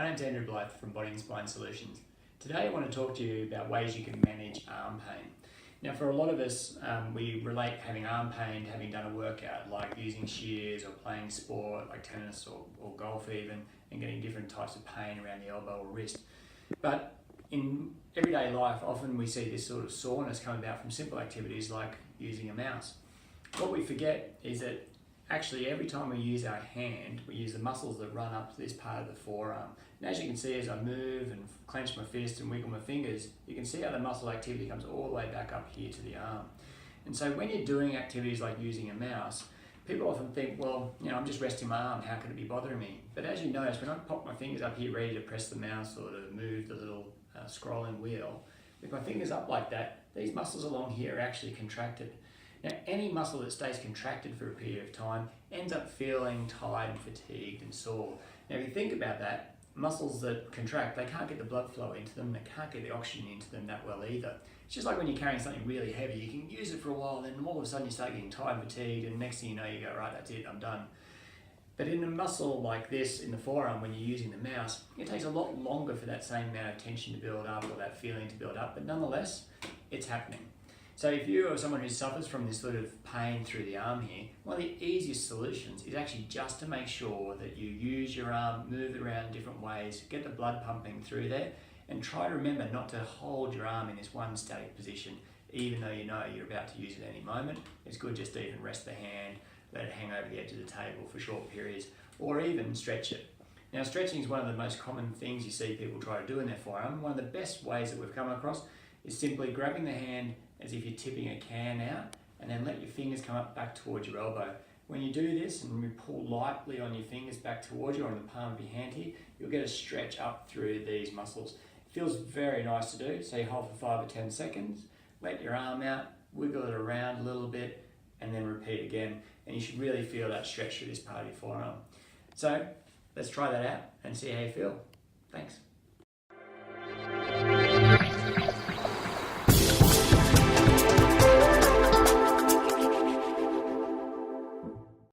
name's Andrew Blyth from Body and Spine Solutions. Today I want to talk to you about ways you can manage arm pain. Now for a lot of us, we relate having arm pain to having done a workout like using shears or playing sport like tennis or golf even, and getting different types of pain around the elbow or wrist. But in everyday life, often we see this sort of soreness come about from simple activities like using a mouse. What we forget is that actually every time we use our hand, we use the muscles that run up to this part of the forearm. And as you can see, as I move and clench my fist and wiggle my fingers, you can see how the muscle activity comes all the way back up here to the arm. And so when you're doing activities like using a mouse, people often think, well, I'm just resting my arm, how could it be bothering me? But as you notice, when I pop my fingers up here ready to press the mouse or to move the little scrolling wheel, with my fingers up like that, these muscles along here are actually contracted. Now, any muscle that stays contracted for a period of time ends up feeling tired and fatigued and sore. Now, if you think about that, muscles that contract, they can't get the blood flow into them, they can't get the oxygen into them that well either. It's just like when you're carrying something really heavy, you can use it for a while, then all of a sudden you start getting tired and fatigued, and next thing you know, you go, right, that's it, I'm done. But in a muscle like this, in the forearm, when you're using the mouse, it takes a lot longer for that same amount of tension to build up or that feeling to build up, but nonetheless, it's happening. So if you are someone who suffers from this sort of pain through the arm here, one of the easiest solutions is actually just to make sure that you use your arm, move it around in different ways, get the blood pumping through there, and try to remember not to hold your arm in this one static position, even though you know you're about to use it any moment. It's good just to even rest the hand, let it hang over the edge of the table for short periods, or even stretch it. Now, stretching is one of the most common things you see people try to do in their forearm. One of the best ways that we've come across is simply grabbing the hand as if you're tipping a can out, and then let your fingers come up back towards your elbow. When you do this and you pull lightly on your fingers back towards you, or on the palm of your hand here, you'll get a stretch up through these muscles. It feels very nice to do, so you hold for 5 or 10 seconds, let your arm out, wiggle it around a little bit, and then repeat again. And you should really feel that stretch through this part of your forearm. So let's try that out and see how you feel. Thanks.